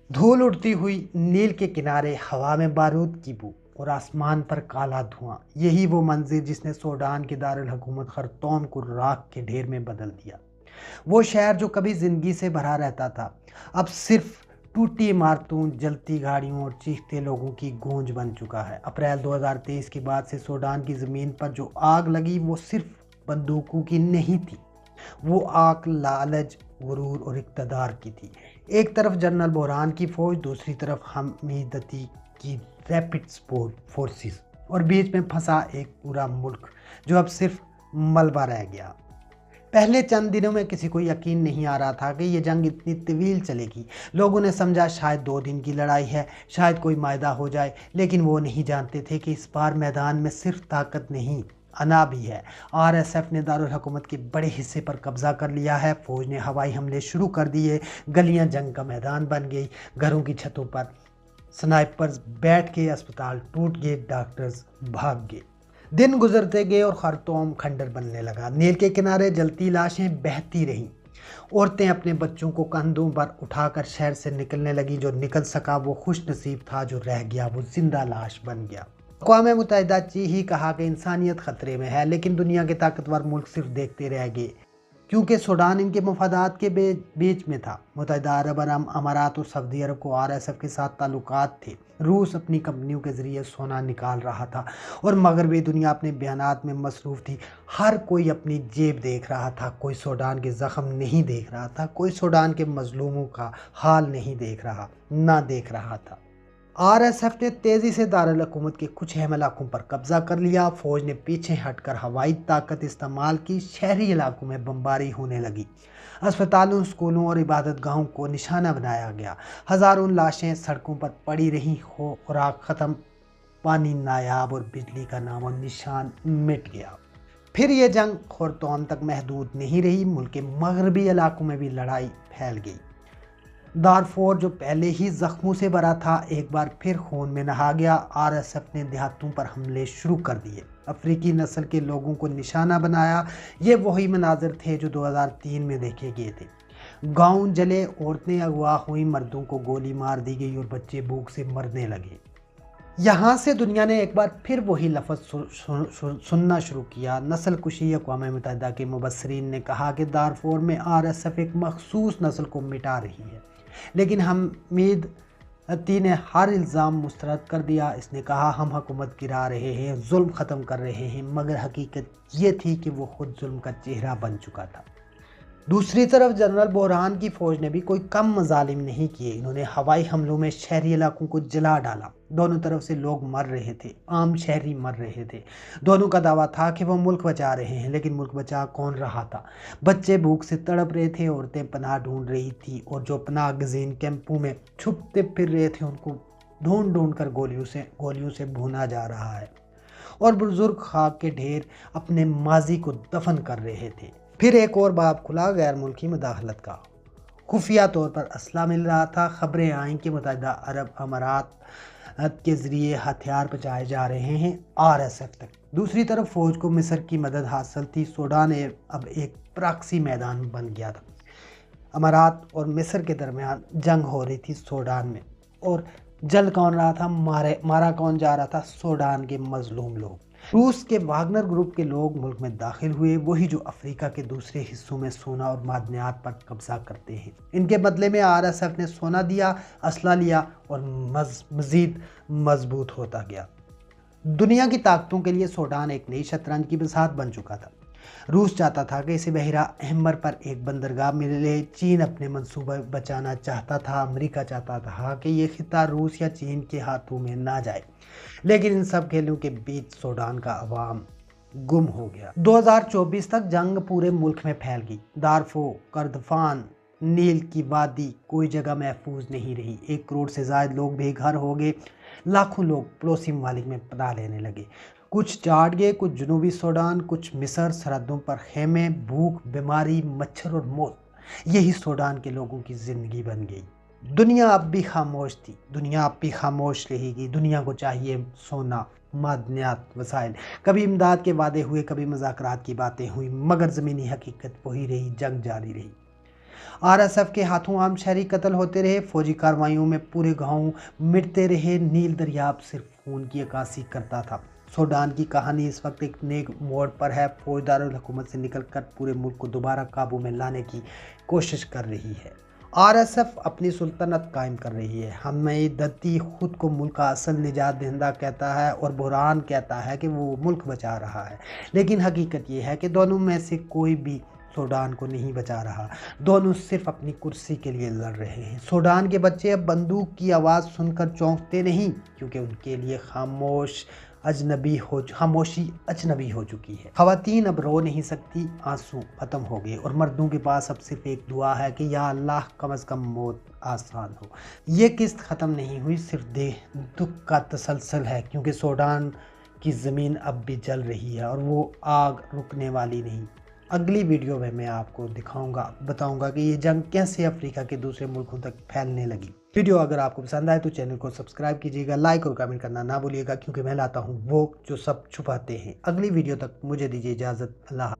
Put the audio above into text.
धूल उड़ती हुई नील के किनारे, हवा में बारूद की बू और आसमान पर काला धुआं। यही वो मंजिर जिसने सूडान के दारुल हुकूमत खर्तूम को राख के ढेर में बदल दिया। वो शहर जो कभी जिंदगी से भरा रहता था, अब सिर्फ टूटी इमारतों, जलती गाड़ियों और चीखते लोगों की गूंज बन चुका है। अप्रैल 2023 के बाद से सूडान की ज़मीन पर जो आग लगी वो सिर्फ बंदूकों की नहीं थी। वो आग लालच, गुरूर और इक़्तिदार की थी। एक तरफ जनरल बुरहान की फौज, दूसरी तरफ हमीदती की रैपिड सपोर्ट फोर्सेस, और बीच में फंसा एक पूरा मुल्क जो अब सिर्फ मलबा रह गया। पहले चंद दिनों में किसी को यकीन नहीं आ रहा था कि ये जंग इतनी तवील चलेगी। लोगों ने समझा शायद 2 दिन की लड़ाई है, शायद कोई मायदा हो जाए, लेकिन वो नहीं जानते थे कि इस बार मैदान में सिर्फ ताकत नहीं, अना भी है। आरएसएफ ने दारुल हुकूमत के बड़े हिस्से पर कब्जा कर लिया है। फौज ने हवाई हमले शुरू कर दिए, गलियां जंग का मैदान बन गई, घरों की छतों पर स्नाइपर्स बैठ के, अस्पताल टूट गए, डॉक्टर्स भाग गए। दिन गुजरते गए और खर्तूम खंडर बनने लगा। नील के किनारे जलती लाशें बहती रहीं। औरतें अपने बच्चों को कंधों पर उठाकर शहर से निकलने लगी। जो निकल सका वो खुश नसीब था, जो रह गया वो जिंदा लाश बन गया। अक़वाम मुत्तहिदा ही कहा कि इंसानियत खतरे में है, लेकिन दुनिया के ताकतवर मुल्क सिर्फ देखते रह गए, क्योंकि सूडान इनके मफादात के बीच में था। मुत्तहिदा अरब अमारात और सऊदी अरब को आरएसएफ के साथ ताल्लुकात थे। रूस अपनी कंपनियों के ज़रिए सोना निकाल रहा था और मगरबी दुनिया अपने बयानात में मसरूफ़ थी। हर कोई अपनी जेब देख रहा था। कोई सूडान के ज़ख्म नहीं देख रहा था, कोई सूडान के मजलूमों का हाल नहीं देख रहा था। आरएसएफ ने तेज़ी से दारुल हुकूमत के कुछ अहम इलाकों पर कब्जा कर लिया। फौज ने पीछे हटकर हवाई ताकत इस्तेमाल की। शहरी इलाकों में बमबारी होने लगी। अस्पतालों, स्कूलों और इबादत गाहों को निशाना बनाया गया। हज़ारों लाशें सड़कों पर पड़ी रहीं। हो खुराक ख़त्म, पानी नायाब और बिजली का नामो निशान मिट गया। फिर ये जंग खर्तूम तक महदूद नहीं रही, मुल्क के मगरबी इलाकों में भी लड़ाई फैल गई। दारफोर जो पहले ही जख्मों से भरा था, एक बार फिर खून में नहा गया। आरएसएफ ने देहातों पर हमले शुरू कर दिए, अफ्रीकी नस्ल के लोगों को निशाना बनाया। ये वही मनाजिर थे जो 2003 में देखे गए थे। गांव जले, औरतें अगवा हुई, मर्दों को गोली मार दी गई और बच्चे भूख से मरने लगे। यहाँ से दुनिया ने एक बार फिर वही लफ्ज़ सुनना शुरू किया, नस्ल कुशी। अक़वाम मुत्तहिदा के मुबस्सरीन ने कहा कि दारफोर में आरएसएफ एक मखसूस नस्ल को मिटा रही है, लेकिन हमीदती ने हर इल्ज़ाम मुस्तरद कर दिया। इसने कहा हम हुकूमत गिरा रहे हैं, जुल्म ख़त्म कर रहे हैं, मगर हकीकत ये थी कि वो खुद जुल्म का चेहरा बन चुका था। दूसरी तरफ जनरल बुरहान की फौज ने भी कोई कम मजालिम नहीं किए। इन्होंने हवाई हमलों में शहरी इलाकों को जला डाला। दोनों तरफ से लोग मर रहे थे, आम शहरी मर रहे थे। दोनों का दावा था कि वो मुल्क बचा रहे हैं, लेकिन मुल्क बचा कौन रहा था? बच्चे भूख से तड़प रहे थे, औरतें पनाह ढूंढ रही थी, और जो पनाह गज़ीन कैंपों में छुपते फिर रहे थे उनको ढूंढ ढूंढ कर गोलियों से भूना जा रहा है। और बुजुर्ग खाक के ढेर अपने माजी को दफन कर रहे थे। फिर एक और बाब खुला गैर मुल्की मुदाखलत का। खुफिया तौर पर असला मिल रहा था। खबरें आईं कि मुत्तहिदा अरब अमारात के ज़रिए हथियार पहुँचाए जा रहे हैं आरएसएफ तक। दूसरी तरफ फ़ौज को मिस्र की मदद हासिल थी। सूडान अब एक प्रॉक्सी मैदान बन गया था। अमारात और मिस्र के दरमियान जंग हो रही थी सूडान में, और जल कौन रहा था, मारा कौन जा रहा था? सूडान के मजलूम लोग। रूस के वागनर ग्रुप के लोग मुल्क में दाखिल हुए, वही जो अफ्रीका के दूसरे हिस्सों में सोना और मादनियात पर कब्जा करते हैं। इनके बदले में आरएसएफ ने सोना दिया, असला लिया और मज़ीद मजबूत होता गया। दुनिया की ताकतों के लिए सूडान एक नई शतरंज की बिसात बन चुका था। रूस चाहता था कि इसे बहरा अहमर पर एक बंदरगाह मिले। चीन अपने मंसूबे बचाना चाहता था। अमेरिका चाहता था कि ये खिता रूस या चीन के हाथों में ना जाए। लेकिन इन सब खेलों के बीच सूडान का अवाम गुम हो गया। 2024 तक जंग पूरे मुल्क में फैल गई। दारफूर, करदफान, नील की वादी, कोई जगह महफूज नहीं रही। 1 करोड़ से ज़्यादा लोग बेघर हो गए। लाखों लोग पड़ोसी ममालिक में पनाह लेने लगे। कुछ चाट गए, कुछ जनूबी सूडान, कुछ मिस्र। सरहदों पर खेमे, भूख, बीमारी, मच्छर और मौत, यही सूडान के लोगों की ज़िंदगी बन गई। दुनिया अब भी खामोश थी, दुनिया अब भी खामोश रहेगी। दुनिया को चाहिए सोना, मादनियात, वसाइल। कभी इमदाद के वादे हुए, कभी मुज़ाकरात की बातें हुई, मगर ज़मीनी हकीकत वही रही, जंग जारी रही। आरएसएफ के हाथों आम शहरी कत्ल होते रहे, फौजी कार्रवाइयों में पूरे गांव मिटते रहे, नील दरियाब सिर्फ खून की अक्कासी करता था। सूडान की कहानी इस वक्त एक नेक मोड़ पर है। फौज दारुल हुकूमत से निकलकर पूरे मुल्क को दोबारा काबू में लाने की कोशिश कर रही है। आरएसएफ अपनी सुल्तनत कायम कर रही है। हमीद दत्ती खुद को मुल्क का असल निजात दहिंदा कहता है और बुरहान कहता है कि वो मुल्क बचा रहा है, लेकिन हकीकत ये है कि दोनों में से कोई भी सूडान को नहीं बचा रहा। दोनों सिर्फ अपनी कुर्सी के लिए लड़ रहे हैं। सूडान के बच्चे अब बंदूक की आवाज़ सुनकर चौंकते नहीं, क्योंकि उनके लिए खामोशी अजनबी हो चुकी है। खवातीन अब रो नहीं सकती, आंसू खत्म हो गए और मर्दों के पास अब सिर्फ एक दुआ है कि या अल्लाह कम अज़ कम मौत आसान हो। ये किस्त ख़त्म नहीं हुई, सिर्फ दुख का तसलसल है, क्योंकि सूडान की ज़मीन अब भी जल रही है और वो आग रुकने वाली नहीं। अगली वीडियो में मैं आपको बताऊंगा कि ये जंग कैसे अफ्रीका के दूसरे मुल्कों तक फैलने लगी। वीडियो अगर आपको पसंद आए तो चैनल को सब्सक्राइब कीजिएगा, लाइक और कमेंट करना ना भूलिएगा, क्योंकि मैं लाता हूँ वो जो सब छुपाते हैं। अगली वीडियो तक मुझे दीजिए इजाज़त। अल्लाह।